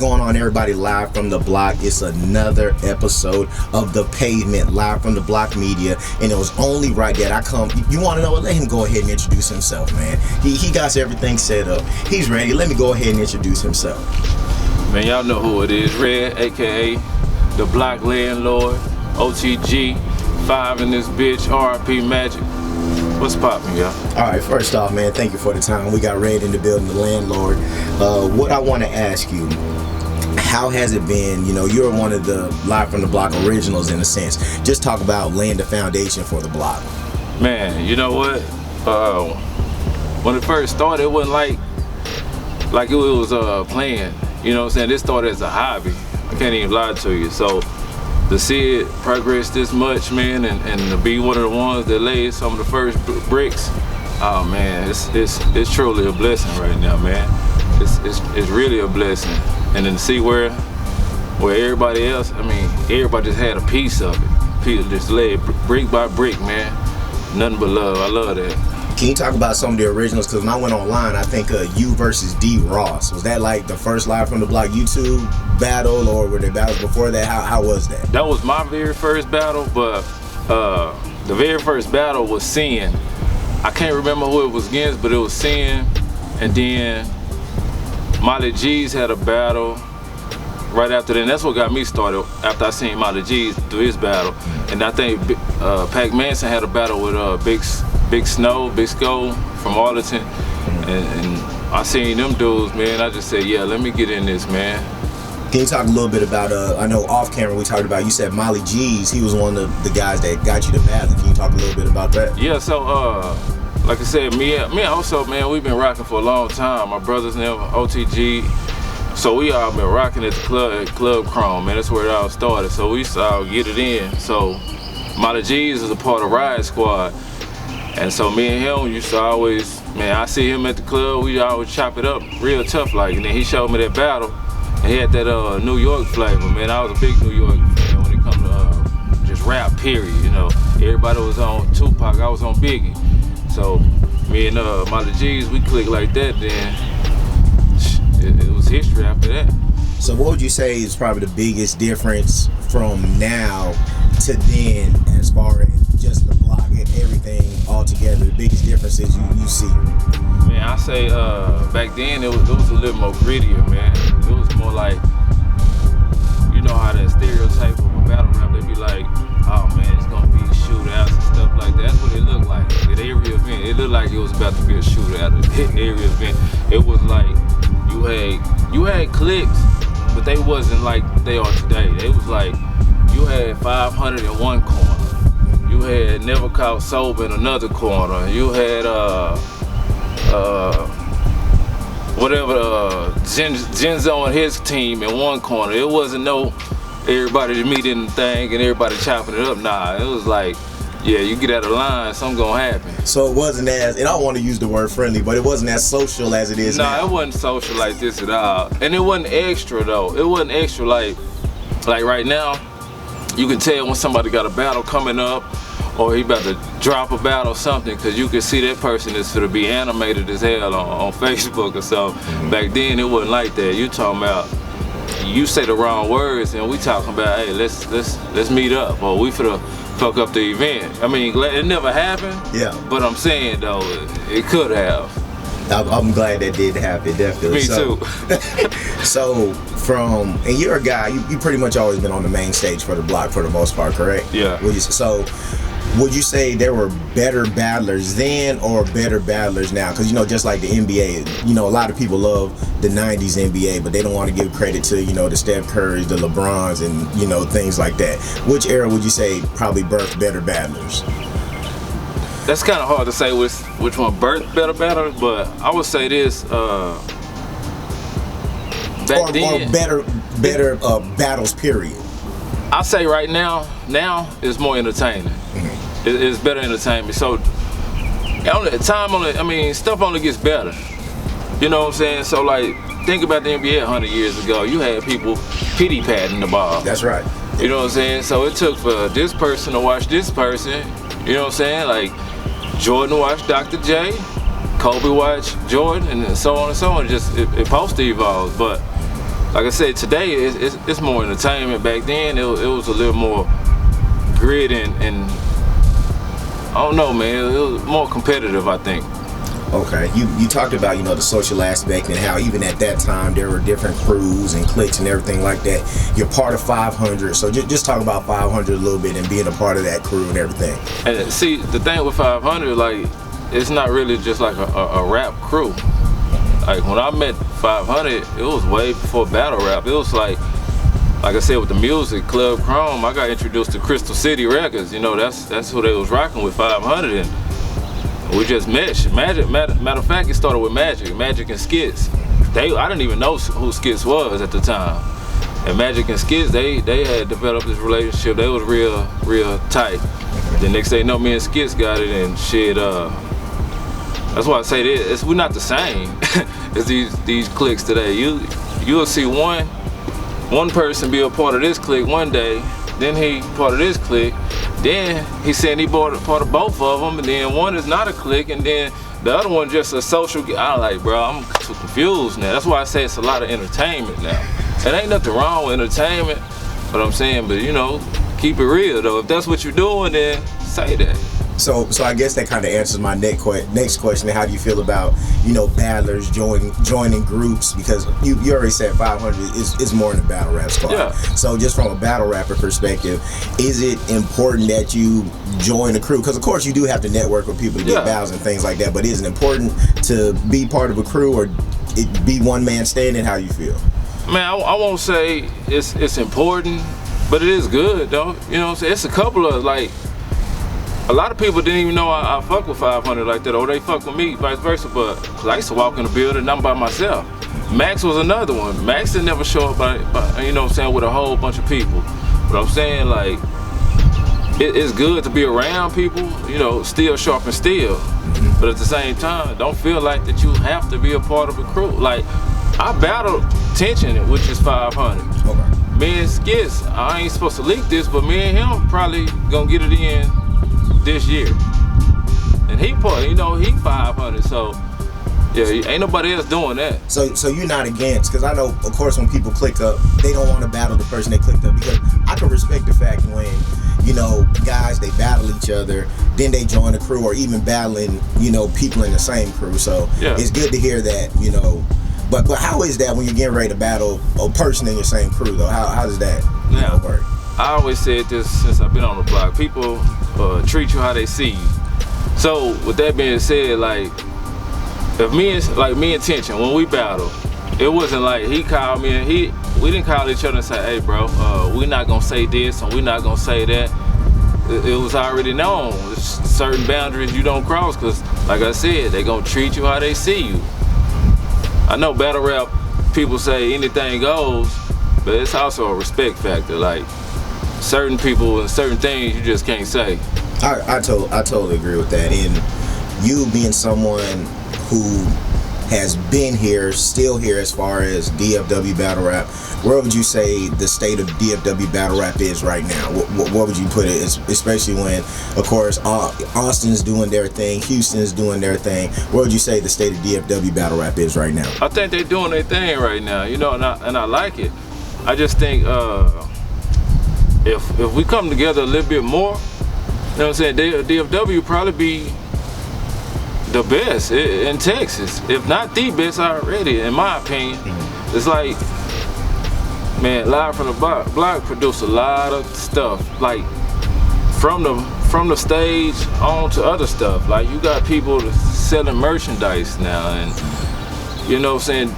going on, everybody? Live from the block. It's another episode of the Pavement, live from the block media, and it was only right that I come. You want to know what? Let him go ahead and introduce himself, man. He got everything set up. He's ready. Let me go ahead and introduce himself. Man, y'all know who it is. Redd, aka the Block Landlord, OTG, 5 in this bitch, RP Magic. What's poppin', y'all? All right, first off, man, thank you for the time. We got Redd in the building, the landlord. What I want to ask you, how has it been? You know, you're one of the Live from the Block originals in a sense. Just talk about laying the foundation for the block. Man, you know what? When it first started, it wasn't like it was playing. You know what I'm saying? This started as a hobby. I can't even lie to you. So to see it progress this much, man, and to be one of the ones that laid some of the first bricks, oh man, it's truly a blessing right now, man. It's really a blessing. And then to see where everybody else, I mean, everybody just had a piece of it. People just laid brick by brick, man. Nothing but love. I love that. Can you talk about some of the originals? Because when I went online, I think you versus D. Ross. Was that like the first Live from the Block YouTube battle, or were there battles before that? How was that? That was my very first battle, but the very first battle was Sin. I can't remember who it was against, but it was Sin. And then Molly G's had a battle right after that. And that's what got me started, after I seen Molly G's do his battle. And I think Pac Manson had a battle with Big Snow from Arlington, and I seen them dudes, man. I just said, yeah, let me get in this, man. Can you talk a little bit about, I know off camera we talked about, you said Molly G's, he was one of the guys that got you to battle. Can you talk a little bit about that? Yeah, so like I said, me also, man, we've been rocking for a long time. My brothers and them, OTG, so we all been rocking at the club, at Club Chrome, man. That's where it all started. So we used to all get it in. So Molly G's is a part of Riot Squad. And so me and him used to always, man, I see him at the club, we always chop it up real tough like. And then he showed me that battle, and he had that New York flavor, man. I was a big New York fan when it come to just rap, period, you know. Everybody was on Tupac, I was on Biggie. So me and Molly G's, we clicked like that, then it was history after that. So what would you say is probably the biggest difference from now to then, as far as just the block and everything all together, the biggest differences you see? Man, I say back then it was a little more grittier, man. It was more like, you know how that stereotype of a battle rap, they be like, oh man, it's gonna be shootouts and stuff like that. That's what it looked like. At every event, it looked like it was about to be a shootout at every event. It was like you had cliques, but they wasn't like they are today. They was like, you had 500 in one corner. You had Never Caught Sober in another corner. You had Genzo and his team in one corner. It wasn't no everybody meeting the thing and everybody chopping it up. Nah, it was like, yeah, you get out of line, something gonna happen. So it wasn't as, and I don't want to use the word friendly, but it wasn't as social as it is now. Nah, it wasn't social like this at all. And it wasn't extra though. It wasn't extra like right now. You can tell when somebody got a battle coming up, or he about to drop a battle or something, because you can see that person is gonna be animated as hell on Facebook or something. Mm-hmm. Back then it wasn't like that. You talking about, you say the wrong words and we talking about, hey, let's meet up, or we finna fuck up the event. I mean, it never happened. Yeah. But I'm saying though, it could have. I'm glad that did happen, definitely. Me too. So and you're a guy, you pretty much always been on the main stage for the block for the most part, correct? Yeah. So would you say there were better battlers then or better battlers now? Because, you know, just like the NBA, you know, a lot of people love the 90s NBA, but they don't want to give credit to, you know, the Steph Currys, the LeBrons, and, you know, things like that. Which era would you say probably birthed better battlers? That's kind of hard to say which one birthed better battlers, but I would say this, back then. Or better battles, period. I say right now it's more entertaining. Mm-hmm. It's better entertainment. So stuff only gets better. You know what I'm saying? So like, think about the NBA 100 years ago. You had people pity patting the ball. That's right. You know what I'm saying? So it took for this person to watch this person. You know what I'm saying? Like Jordan watched Dr. J, Kobe watched Jordan, and so on and so on. Just it supposed to evolve. But like I said, today it's more entertainment. Back then it was a little more grit and I don't know, man. It was more competitive, I think. Okay, you talked about, you know, the social aspect and how even at that time there were different crews and cliques and everything like that. You're part of 500, so just talk about 500 a little bit and being a part of that crew and everything. And see, the thing with 500, like, it's not really just like a rap crew. Like when I met 500, it was way before battle rap. It was like I said, with the music, Club Chrome, I got introduced to Crystal City Records. You know, that's who they was rocking with, 500, and we just meshed. Matter of fact, it started with Magic and Skits. I didn't even know who Skits was at the time. And Magic and Skits, they had developed this relationship. They was real tight. The next thing you know, me and Skits got it, and shit. That's why I say this. We're not the same as these cliques today. You'll see one person be a part of this clique one day, then he part of this clique. Then he said he bought a part of both of them, and then one is not a clique, and then the other one just a social. I'm like, bro, I'm too confused now. That's why I say it's a lot of entertainment now. It ain't nothing wrong with entertainment, but I'm saying, but you know, keep it real though. If that's what you're doing, then say that. So I guess that kind of answers my next question. How do you feel about, you know, battlers joining groups? Because you already said 500 is more than a battle rap squad. Yeah. So just from a battle rapper perspective, is it important that you join a crew? Because of course you do have to network with people to get battles and things like that. But is it important to be part of a crew, or it be one man standing? How you feel? Man, I won't say it's important, but it is good though. You know what I'm saying? It's a couple of, like, a lot of people didn't even know I fuck with 500 like that, or they fuck with me, vice versa. But cause I used to walk in the building and I'm by myself. Max was another one. Max didn't never show up by you know what I'm saying, with a whole bunch of people. But I'm saying, like, it's good to be around people, you know, still sharp and still. But at the same time, don't feel like that you have to be a part of a crew. Like, I battled Tension, which is 500. Okay. Me and Skits, I ain't supposed to leak this, but me and him probably gonna get it in this year. And he 500, so yeah, ain't nobody else doing that. So you're not against, because I know, of course, when people click up, they don't want to battle the person they clicked up, because I can respect the fact when, you know, guys, they battle each other, then they join a crew, or even battling, you know, people in the same crew. So yeah, it's good to hear that, you know. But how is that when you're getting ready to battle a person in your same crew, though? How does that work? I always said this since I've been on the block. People treat you how they see you. So with that being said, like, if me and Tension, when we battle, it wasn't like he called me and we didn't call each other and say, hey bro, we not gonna say this and we not gonna say that. It was already known. There's certain boundaries you don't cross, because like I said, they gonna treat you how they see you. I know battle rap people say anything goes, but it's also a respect factor. Like, certain people and certain things you just can't say. I totally agree with that. And you being someone who has been here, still here, as far as DFW battle rap, where would you say the state of DFW battle rap is right now? What would you put it, especially when, of course, Austin's doing their thing, Houston's doing their thing? Where would you say the state of DFW battle rap is right now? I think they're doing their thing right now, you know, and I like it. I just think if we come together a little bit more, you know what I'm saying, DFW probably be the best in Texas, if not the best already, in my opinion. It's like, man, Live from the Block produced a lot of stuff, like from the stage on to other stuff. Like, you got people selling merchandise now, and you know what I'm saying,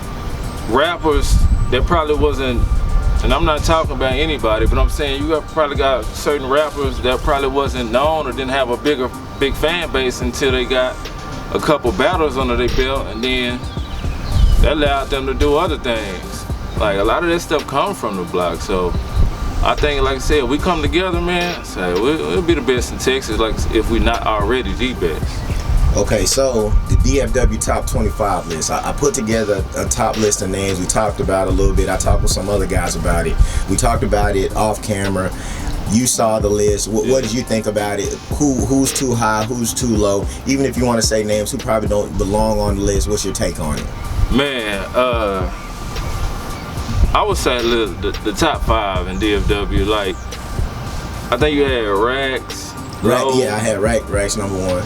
rappers that probably wasn't, and I'm not talking about anybody, but I'm saying you probably got certain rappers that probably wasn't known or didn't have a big fan base until they got a couple battles under their belt, and then that allowed them to do other things. Like, a lot of that stuff comes from the block. So I think, like I said, we come together, man, so we'll be the best in Texas, like, if we not already the best. Okay, so the DFW top 25 list. I put together a top list of names. We talked about it a little bit. I talked with some other guys about it. We talked about it off camera. You saw the list. What did you think about it? Who's too high? Who's too low? Even if you want to say names who probably don't belong on the list, what's your take on it? Man, I would say the top 5 in DFW. Like, I think you had Rax. Yeah, I had Rax number 1.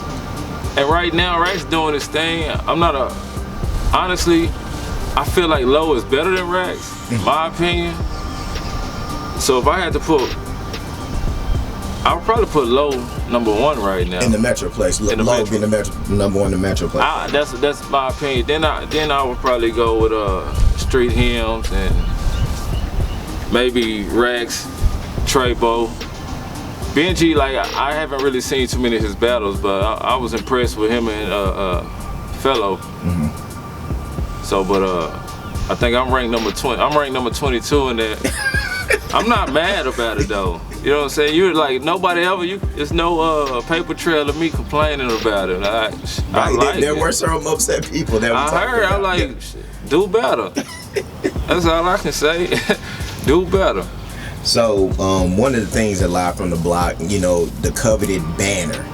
And right now, Rax doing his thing. Honestly, I feel like Low is better than Rax, in my opinion. So if I had to I would probably put Low number 1 right now. In the Metroplex. Low being the number 1 in the Metroplex. That's my opinion. Then I would probably go with Street Hymns and maybe Rax, Trebo. Benji, like, I haven't really seen too many of his battles, but I was impressed with him and Fellow. So, but I think I'm ranked number 20. I'm ranked number 22 in that. I'm not mad about it though. You know what I'm saying? You're like, nobody ever. There's no paper trail of me complaining about it. I like there it. were some upset people that I heard. I'm like, do better. That's all I can say. Do better. So one of the things that Live from the Block, you know, the coveted banner,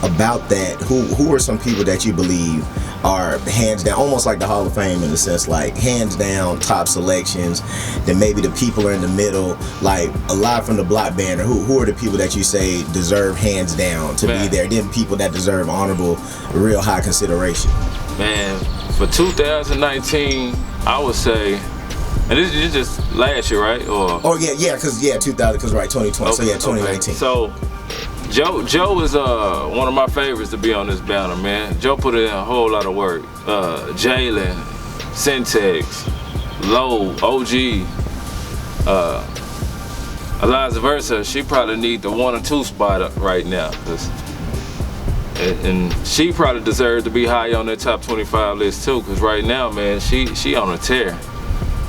about that, who are some people that you believe are hands down, almost like the Hall of Fame in the sense, like hands down top selections, then maybe the people are in the middle, like a Live from the Block banner, who are the people that you say deserve hands down to be there, then people that deserve honorable, real high consideration? Man, for 2019, I would say, and this is just last year, right? Because 2000, right, 2020. Okay, so 2019. Okay. So Joe is one of my favorites to be on this banner, man. Joe put in a whole lot of work. Jalen, Syntex, Low, OG, Eliza Versa. She probably need the 1 or 2 spot up right now, and she probably deserves to be high on that top 25 list too. Cause right now, man, she on a tear.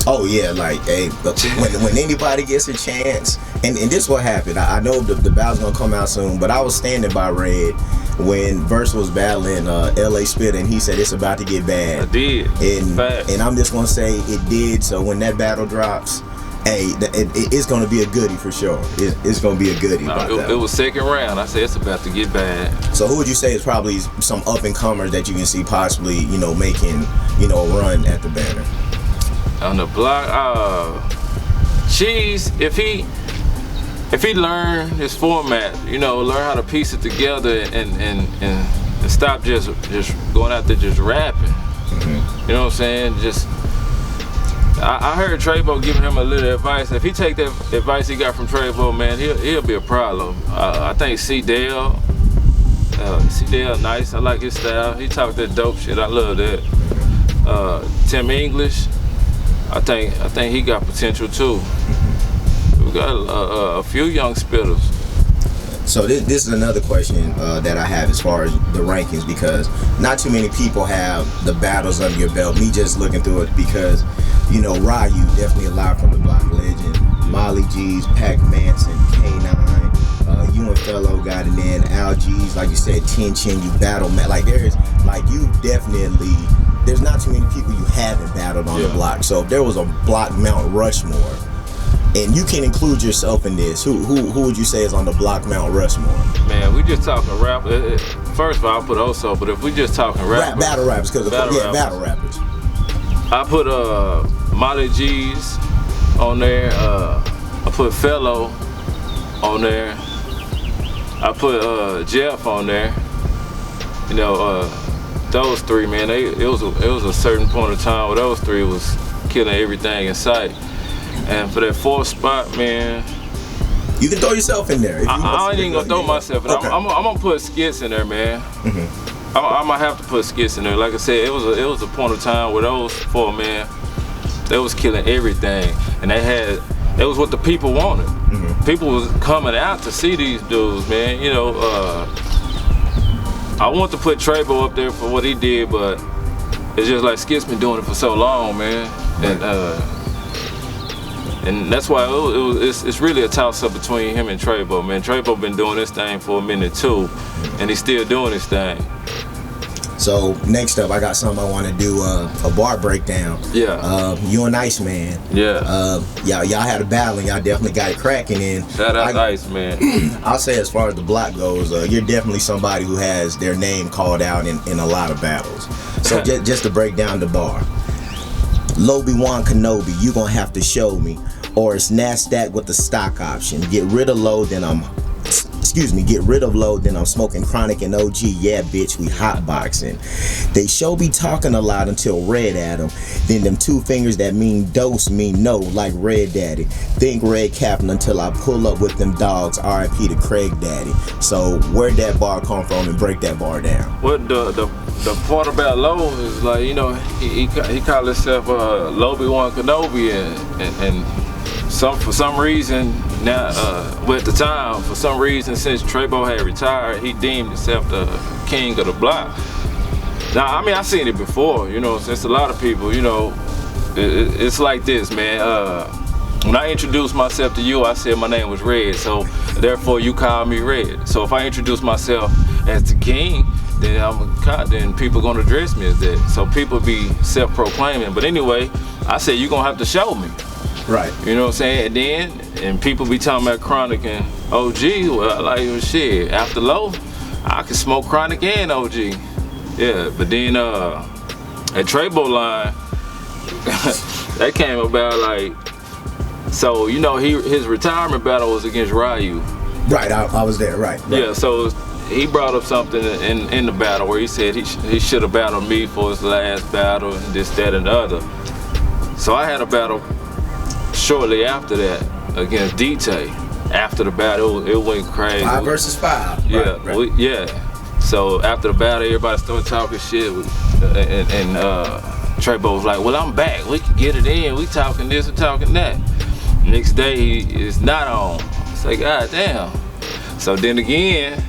Oh yeah, like, hey, when anybody gets a chance, and this what happened. I know the battle's gonna come out soon, but I was standing by Red when Verse was battling LA Spitter, and he said it's about to get bad. I did. And I'm just gonna say it did. So when that battle drops, hey, it's gonna be a goodie for sure. It's gonna be a goodie. It was second round. I said it's about to get bad. So who would you say is probably some up and comers that you can see possibly, you know, making, you know, a run at the banner? On the block, Cheese, if he learn his format, you know, learn how to piece it together and stop just going out there just rapping. You know what I'm saying? I heard Trebo giving him a little advice. If he take that advice he got from Trebo, man, he'll be a problem. I think C-Dale nice. I like his style. He talk that dope shit. I love that. Tim English, I think he got potential too. We got a few young spitters. So this is another question that I have as far as the rankings, because not too many people have the battles under your belt. Me just looking through it, because, you know, Ryu, definitely a Live from the Block legend. Molly G's, Pac Manson, K9, you and Fellow got it in. Al G's, like you said, Tension, you battle, man. Like there's not too many people you haven't battled on the block. So if there was a block Mount Rushmore, and you can include yourself in this, who would you say is on the block Mount Rushmore? Man, we just talking rap. First of all, I put Oso, but if we just talking rap, battle rappers, because battle rappers. I put Molly G's on there. I put Fellow on there. I put Jeff on there. You know, those three, man. It was a certain point of time where those three was killing everything in sight. And for that 4th spot, man, you can throw yourself in there. I ain't even gonna throw myself in. Okay. I'm gonna put Skits in there, man. I'm gonna have to put Skits in there. Like I said, it was a point of time where those 4 men, they was killing everything, and it was what the people wanted. People was coming out to see these dudes, man. You know, I want to put Trebo up there for what he did, but it's just like Skit's been doing it for so long, man, and that's why it's really a toss-up between him and Trebo, man. Trebo been doing this thing for a minute too, and he's still doing his thing. So next up, I got something I want to do, a bar breakdown. Yeah. You and Iceman. Yeah. Y'all had a battle, and y'all definitely got it cracking. And shout out Iceman. I'll say, as far as the block goes, you're definitely somebody who has their name called out in a lot of battles. So just to break down the bar. Obi-Wan Kenobi, you gonna have to show me. Or it's NASDAQ with the stock option. Get rid of low, then I'm smoking chronic and OG. Yeah, bitch, we hotboxing. They show be talking a lot until Red at them. Then them two fingers that mean dose mean no, like Red Daddy. Think Red Captain until I pull up with them dogs. RIP to Craig Daddy. So where'd that bar come from, and break that bar down? What the part about Low is like, you know, he called himself Obi-Wan Kenobi, and for some reason now, at the time, for some reason, since Trebo had retired, he deemed himself the king of the block. Now, I mean, I seen it before, you know, since a lot of people, you know, it's like this, man. When I introduced myself to you, I said my name was Red, so therefore you call me Red. So if I introduce myself as the king, then people gonna address me as that. So people be self-proclaiming. But anyway, I said you're gonna have to show me. Right. You know what I'm saying? And people be talking about Chronic and OG. Well, like, shit, after Low, I can smoke Chronic and OG. Yeah, but then at Trebo line, that came about like, so you know his retirement battle was against Ryu. Right, I was there. Right. Yeah, so he brought up something in the battle where he said he should have battled me for his last battle and this, that, and the other. So I had a battle shortly after that against DT. After the battle, it went crazy. 5 versus 5. Yeah, right. Yeah. So after the battle, everybody started talking shit, and Trebo was like, "Well, I'm back. We can get it in. We talking this, we talking that." Next day, he is not on. It's like, God damn. So then again,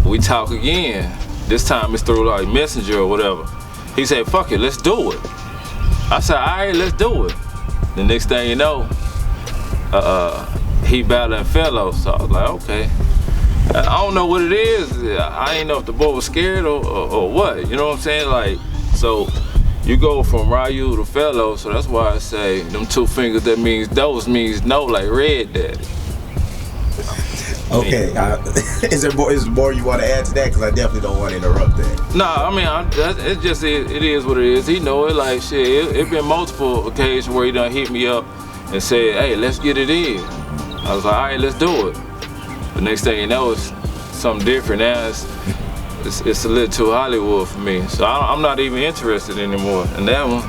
we talk again. This time it's through like Messenger or whatever. He said, "Fuck it, let's do it." I said, "All right, let's do it." The next thing you know, he battling Fellow. So I was like, okay. I don't know what it is. I ain't know if the boy was scared or what. You know what I'm saying? Like, so you go from Ryu to Fellow, so that's why I say them two fingers that means those means no, like Red Daddy. Okay, is there more you want to add to that? Because I definitely don't want to interrupt that. Nah, I mean, it is what it is. He know it, like shit. It been multiple occasions where he done hit me up and said, "Hey, let's get it in." I was like, "All right, let's do it." The next thing you know, it's something different. Now it's a little too Hollywood for me, so I'm not even interested anymore in that one.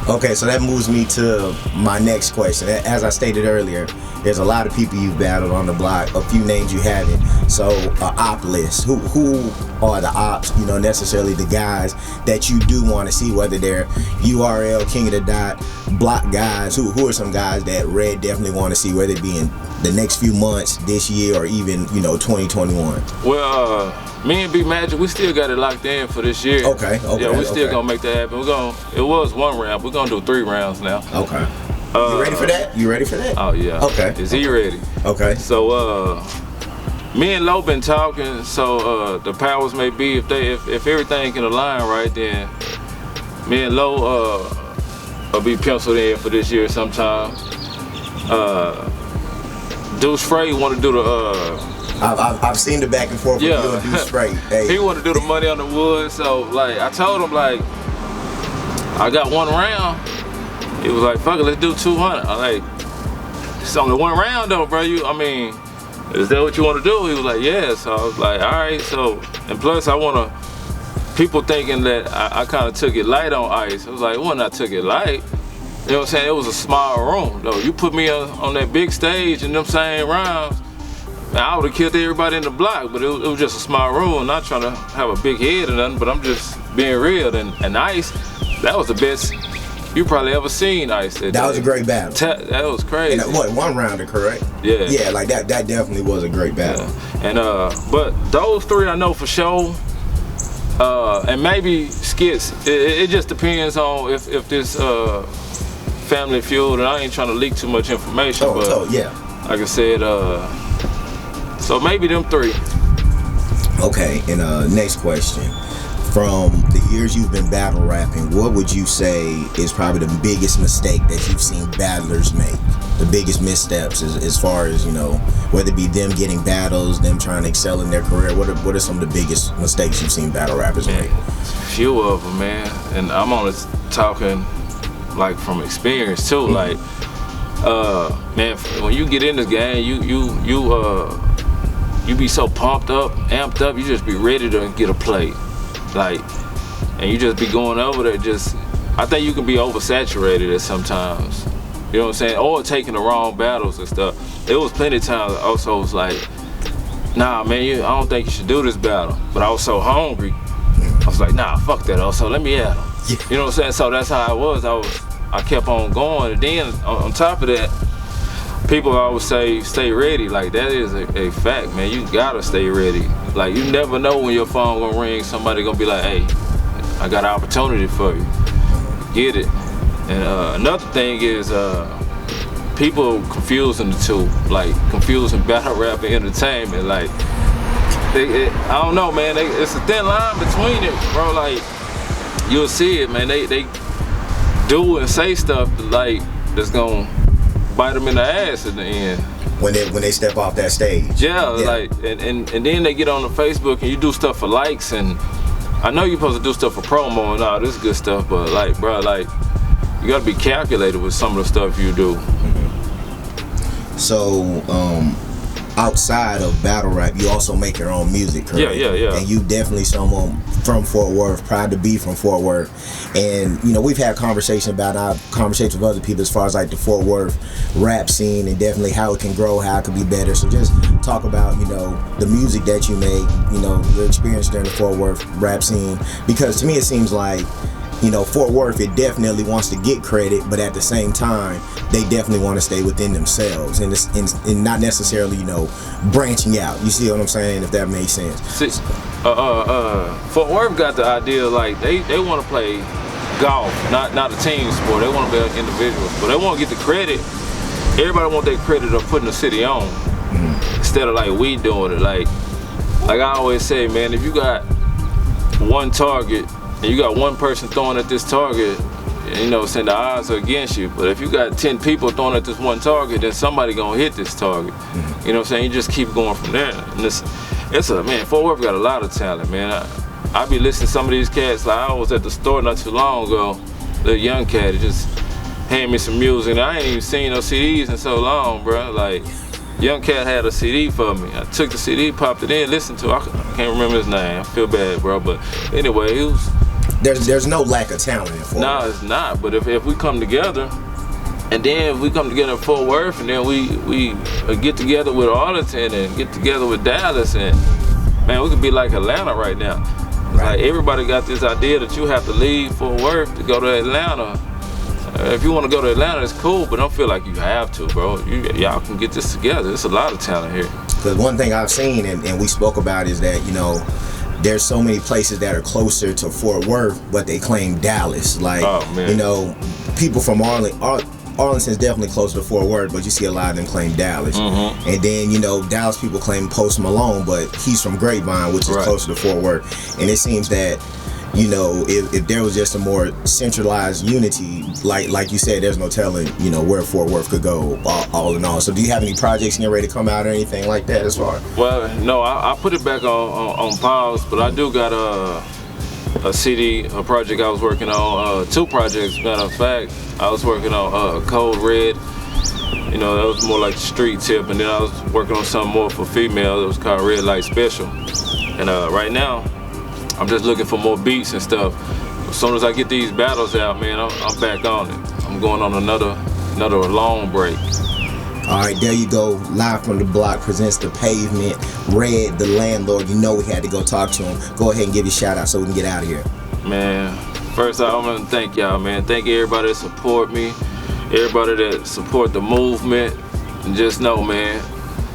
Okay, so that moves me to my next question. As I stated earlier, there's a lot of people you've battled on the block, a few names you haven't. So, op list. Who are the ops, you know, necessarily the guys that you do want to see, whether they're URL, King of the Dot, block guys, who are some guys that Red definitely want to see, whether it be in the next few months, this year, or even, you know, 2021? Well, me and B Magic, we still got it locked in for this year. Okay. Yeah, we still gonna make that happen. It was 1 round. We're gonna do 3 rounds now. Okay. You ready for that? Oh yeah. Okay. Is he ready? Okay. So me and Lo been talking. So the powers may be, if everything can align right, then me and Lo will be penciled in for this year sometime. Deuce Frey want to do the. I've seen the back and forth with you and Deuce Frey. Hey. He want to do the money on the wood. So like I told him, like, I got 1 round. He was like, "Fuck it, let's do 200." I'm like, "It's only 1 round though, bro. Is that what you want to do?" He was like, "Yeah." So I was like, "All right." So, and plus I want to, people thinking that I kind of took it light on Ice. I was like, "Well, I took it light." You know what I'm saying? It was a small room though. You put me on that big stage in them same rounds, man, I would have killed everybody in the block, but it was just a small room. Not trying to have a big head or nothing, but I'm just being real. And Ice, that was the best you probably ever seen Ice. That was a great battle. That was crazy. And what, 1 rounder, correct? Yeah. Yeah, like that definitely was a great battle. Yeah. And but those 3 I know for sure. And maybe skits. It just depends on if this Family Feud, and I ain't trying to leak too much information, but yeah. Like I said, so maybe them 3. Okay, and next question. From the years you've been battle rapping, what would you say is probably the biggest mistake that you've seen battlers make? The biggest missteps as far as, you know, whether it be them getting battles, them trying to excel in their career, what are some of the biggest mistakes you've seen battle rappers make? Few of them, man. And I'm only talking like from experience too. Like, man, when you get in this game, you be so pumped up, amped up. You just be ready to get a plate, like, and you just be going over there. Just, I think you can be oversaturated at sometimes. You know what I'm saying? Or taking the wrong battles and stuff. There was plenty of times also was like, nah, man, I don't think you should do this battle. But I was so hungry. I was like, nah, fuck that. Also, let me at him. Yeah. You know what I'm saying? So that's how I was. I kept on going. And then on top of that, people always say, stay ready. Like, that is a fact, man. You gotta stay ready. Like, you never know when your phone gonna ring. Somebody gonna be like, hey, I got an opportunity for you. Get it. And another thing is, people confusing the two, like confusing battle rap and entertainment. Like, I don't know, man. It's a thin line between it, bro. Like, you'll see it, man. They do and say stuff like that's gonna bite them in the ass at the end. When they step off that stage. Yeah. Like, and then they get on the Facebook and you do stuff for likes, and I know you're supposed to do stuff for promo and all this good stuff, but like, bro, like, you gotta be calculated with some of the stuff you do. So, outside of battle rap, you also make your own music, correct? Yeah. And you definitely someone from Fort Worth, proud to be from Fort Worth. And, you know, we've had conversations with other people as far as like the Fort Worth rap scene and definitely how it can grow, how it could be better. So just talk about, you know, the music that you make, you know, your experience during the Fort Worth rap scene. Because to me it seems like, you know, Fort Worth, it definitely wants to get credit, but at the same time, they definitely want to stay within themselves and not necessarily, you know, branching out. You see what I'm saying? If that makes sense. See, Fort Worth got the idea, like, they want to play golf, not a team sport. They want to be individuals, but they want to get the credit. Everybody want their credit of putting the city on, instead of like we doing it. Like I always say, man, if you got one target, and you got one person throwing at this target, you know, saying the odds are against you. But if you got 10 people throwing at this one target, then somebody gonna hit this target. You know what I'm saying? You just keep going from there. And man, Fort Worth got a lot of talent, man. I be listening to some of these cats. Like, I was at the store not too long ago, the young cat just handed me some music. And I ain't even seen no CDs in so long, bro. Like, young cat had a CD for me. I took the CD, popped it in, listened to it. I can't remember his name. I feel bad, bro. But anyway, it was. There's no lack of talent in Fort Worth. No, it's not. But if we come together, and then if we come together in Fort Worth, and then we get together with Arlington and get together with Dallas, and man, we could be like Atlanta right now. Right. Like, everybody got this idea that you have to leave Fort Worth to go to Atlanta. If you want to go to Atlanta, it's cool, but don't feel like you have to, bro. Y'all can get this together. There's a lot of talent here. Because one thing I've seen and we spoke about is that, you know, there's so many places that are closer to Fort Worth, but they claim Dallas. Like, you know, people from Arlington's definitely closer to Fort Worth, but you see a lot of them claim Dallas. And then, you know, Dallas people claim Post Malone, but he's from Grapevine, which is closer to Fort Worth. And it seems that, you know, if there was just a more centralized unity, like you said, there's no telling, you know, where Fort Worth could go all in all. So do you have any projects getting ready to come out or anything like that as far? Well, no, I put it back on pause, but I do got a CD, a project I was working on, 2 projects, matter of fact. I was working on Code Red. You know, that was more like the street tip, and then I was working on something more for female. It was called Red Light Special. And right now, I'm just looking for more beats and stuff. As soon as I get these battles out, man, I'm back on it. I'm going on another long break. All right, there you go. Live from the Block presents the Pavement Redd, the landlord. You know we had to go talk to him. Go ahead and give your shout out so we can get out of here. Man, first I want to thank y'all, man. Thank everybody that support me, everybody that support the movement. And just know, man,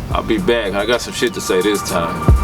I'll be back. I got some shit to say this time.